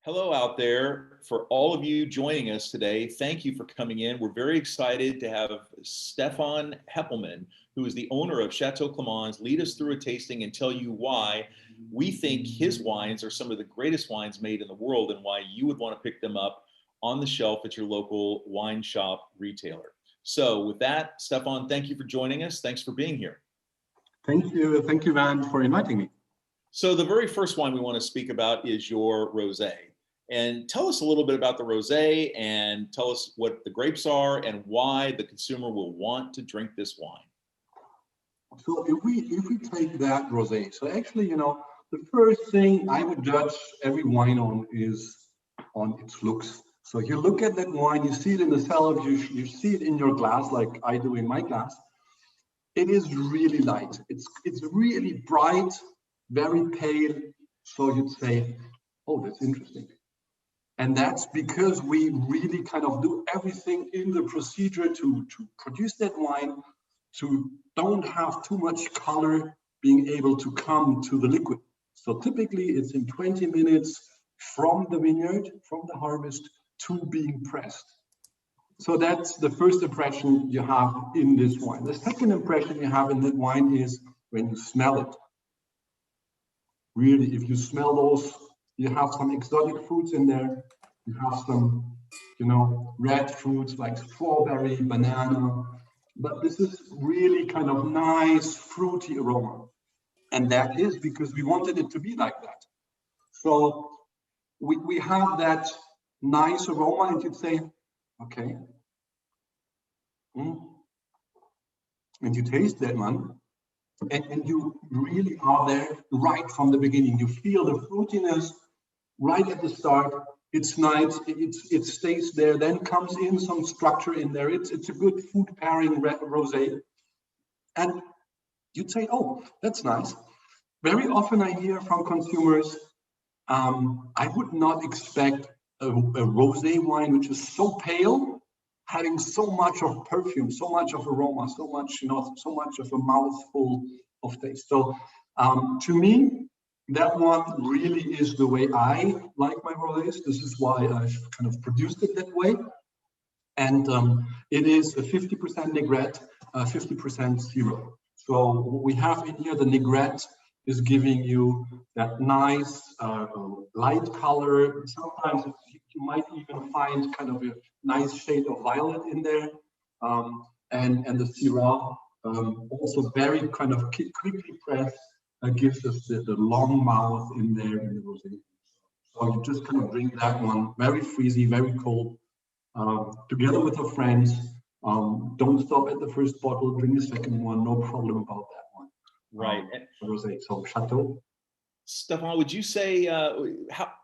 Hello out there. For all of you joining us today, thank you for coming in. We're very excited to have Stefan Heppelmann, who is the owner of Château Clamens, lead us through a tasting and tell you why we think his wines are some of the greatest wines made in the world and why you would want to pick them up on the shelf at your local wine shop retailer. So with that, Stefan, thank you for joining us. Thanks for being here. Thank you, Van, for inviting me. So the very first wine we want to speak about is your rosé. And tell us a little bit about the rosé and tell us what the grapes are and why the consumer will want to drink this wine. So if we take that rosé, so actually, the first thing I would judge every wine on is on its looks. So you look at that wine, you see it in the cellar, you see it in your glass, like I do in my glass. It is really light. It's really bright, very pale. So you'd say, oh, that's interesting. And that's because we really kind of do everything in the procedure to produce that wine, to don't have too much color being able to come to the liquid. So typically it's in 20 minutes from the vineyard, from the harvest to being pressed. So that's the first impression you have in this wine. The second impression you have in that wine is when you smell it. Really, if you smell those, you have some exotic fruits in there. You have some, red fruits like strawberry, banana. But this is really kind of nice, fruity aroma. And that is because we wanted it to be like that. So we have that nice aroma, and you'd say, okay. And you taste that one. And you really are there right from the beginning. You feel the fruitiness right at the start. It's nice. It stays there. Then comes in some structure in there. It's a good food pairing rosé. And you'd say, oh, that's nice. Very often I hear from consumers, I would not expect a rosé wine which is so pale, having so much of perfume, so much of aroma, so much, so much of a mouthful of taste. So to me, that one really is the way I like my rosés. This is why I've kind of produced it that way. And it is a 50% Négrette, 50% zero. So what we have in here, the Négrette is giving you that nice light color. Sometimes you might even find kind of a nice shade of violet in there. And the Syrah, also very kind of quickly pressed, gives us the long mouth in there in the rosé. So you just kind of drink that one, very freezy, very cold, together with your friends. Don't stop at the first bottle, drink the second one, no problem about that one. Right. Rosé, so Château. Stefan, would you say,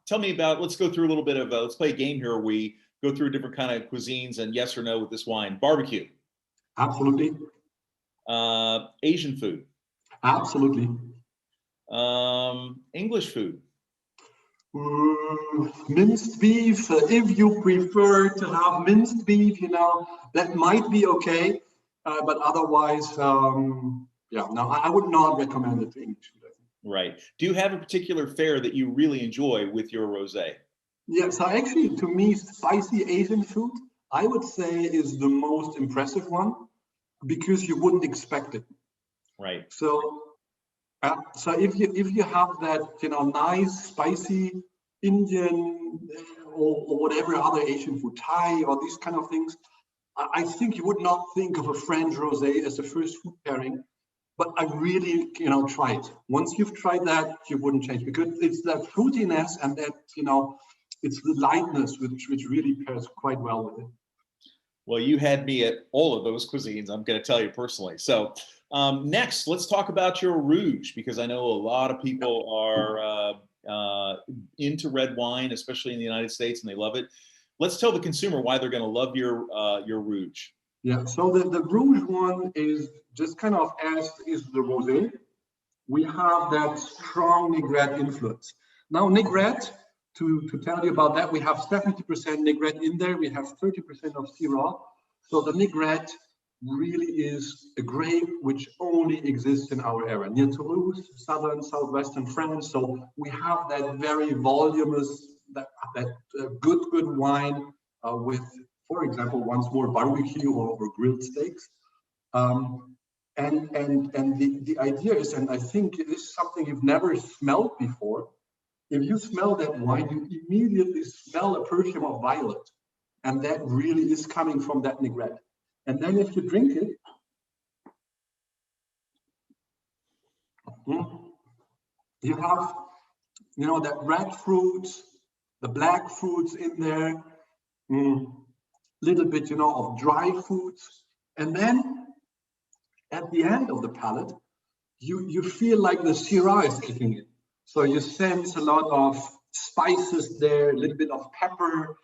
tell me about, let's go through a little bit of, let's play a game here where we go through different kind of cuisines and yes or no with this wine. Barbecue. Absolutely. Asian food. Absolutely. English food. Minced beef, if you prefer to have minced beef, that might be okay. But otherwise, yeah, no, I would not recommend it to English food. Right. Do you have a particular fare that you really enjoy with your rosé? Yeah, so actually, to me, spicy Asian food, I would say, is the most impressive one because you wouldn't expect it. Right. So if you have that, nice spicy Indian or whatever other Asian food, Thai or these kind of things, I think you would not think of a French rosé as the first food pairing. But I really, try it. Once you've tried that, you wouldn't change because it's that fruitiness and that, it's the lightness which really pairs quite well with it. Well, you had me at all of those cuisines, I'm going to tell you personally. So next, let's talk about your Rouge, because I know a lot of people are into red wine, especially in the United States, and they love it. Let's tell the consumer why they're going to love your Rouge. Yeah, so the Rouge one is just kind of as is the rosé. We have that strong Négrette influence. Now, Négrette, to tell you about that, we have 70% Négrette in there. We have 30% of Syrah. So the Négrette really is a grape which only exists in our area, near Toulouse, southwestern France. So we have that very voluminous good wine with, for example, once more barbecue or grilled steaks. And the idea is, and I think this is something you've never smelled before. If you smell that wine, you immediately smell a perfume of violet, and that really is coming from that Négrette. And then if you drink it, you have, you know, that red fruits, the black fruits in there, little bit, you know, of dry fruits, and then at the end of the palate, you feel like the Syrah is kicking in. So you sense a lot of spices there, a little bit of pepper,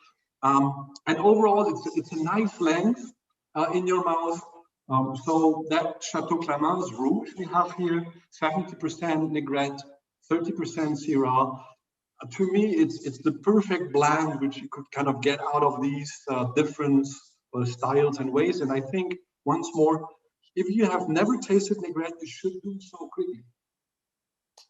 and overall it's a nice length in your mouth. So that Château Clamens Rouge we have here, 70% Négrette, 30% Syrah. To me, it's the perfect blend which you could kind of get out of these different styles and ways. And I think, once more, if you have never tasted Négrette, you should do so quickly.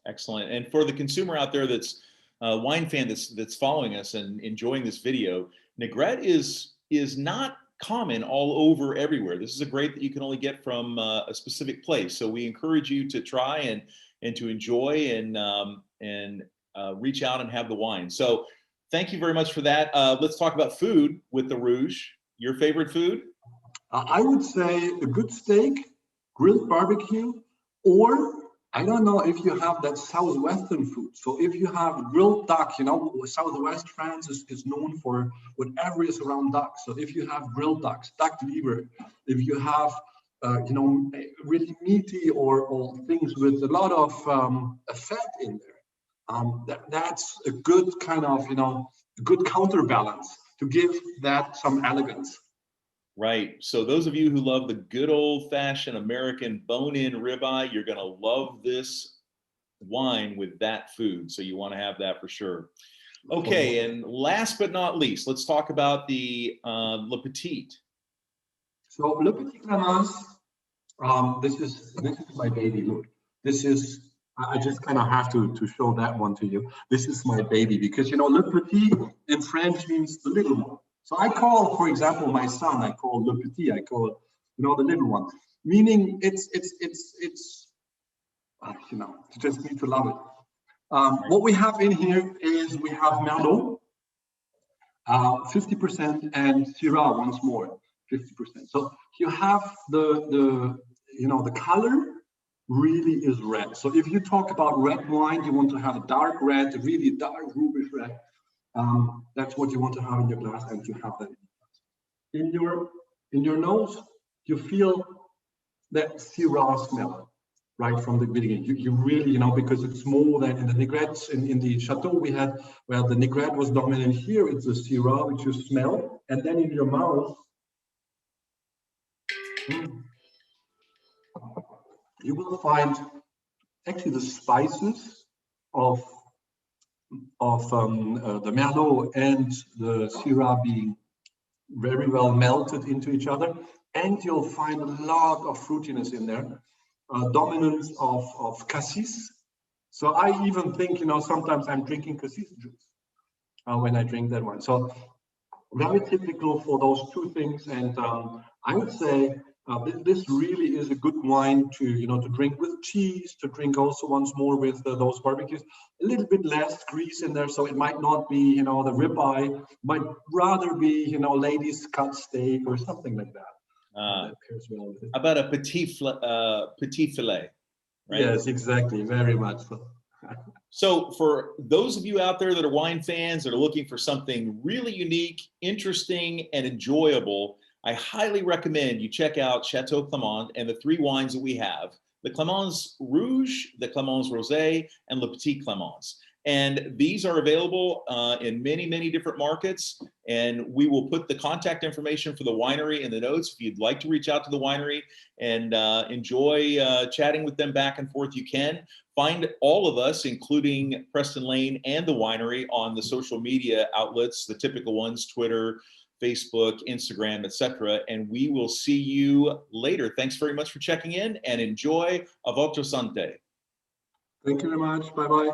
Excellent. And for the consumer out there that's a wine fan that's following us and enjoying this video, Négrette is not common all over everywhere. This is a grape that you can only get from a specific place. So we encourage you to try and to enjoy and reach out and have the wine. So thank you very much for that. Let's talk about food with the Rouge. Your favorite food? I would say a good steak, grilled barbecue, or I don't know if you have that southwestern food. So if you have grilled duck, you know, southwest France is known for whatever is around duck. So if you have grilled ducks, duck liver, if you have, you know, really meaty or things with a lot of fat in there, that's a good kind of, you know, a good counterbalance to give that some elegance. Right. So those of you who love the good old-fashioned American bone-in ribeye, you're going to love this wine with that food. So you want to have that for sure. Okay. And last but not least, let's talk about the Le Petit. So Le Petit Clamens, this is my baby. Look, this is, I just kind of have to show that one to you. This is my baby because, you know, Le Petit in French means the little one. So I call, for example, my son, I call Le Petit, I call, you know, the little one, meaning it's you know, you just need to love it. What we have in here is we have Merlot, 50%, and Syrah once more, 50%. So you have the you know, the color really is red. So if you talk about red wine, you want to have a dark red, a really dark ruby red. That's what you want to have in your glass, and you have that in your nose. You feel that Syrah smell right from the beginning. You really, you know, because it's more than in the Négrette in the Chateau we had, where the Négrette was dominant. Here it's the Syrah which you smell, and then in your mouth you will find actually the spices of the Merlot and the Syrah being very well melted into each other, and you'll find a lot of fruitiness in there, dominance of cassis. So I even think, you know, sometimes I'm drinking cassis juice when I drink that one. So very typical for those two things, and I would say this really is a good wine to, you know, to drink with cheese, to drink also once more with those barbecues. A little bit less grease in there, so it might not be, you know, the ribeye, might rather be, you know, ladies cut steak or something like that. That pairs well with it. How about a petit filet? Right? Yes, exactly, very much so. So for those of you out there that are wine fans that are looking for something really unique, interesting, and enjoyable, I highly recommend you check out Château Clamens and the three wines that we have: the Clamens Rouge, the Clamens Rosé, and Le Petit Clamens. And these are available in many, many different markets. And we will put the contact information for the winery in the notes. If you'd like to reach out to the winery and enjoy chatting with them back and forth, you can. Find all of us, including Preston Lane and the winery, on the social media outlets, the typical ones: Twitter, Facebook, Instagram, etc. And we will see you later. Thanks very much for checking in, and enjoy. A votre santé. Thank you very much. Bye-bye.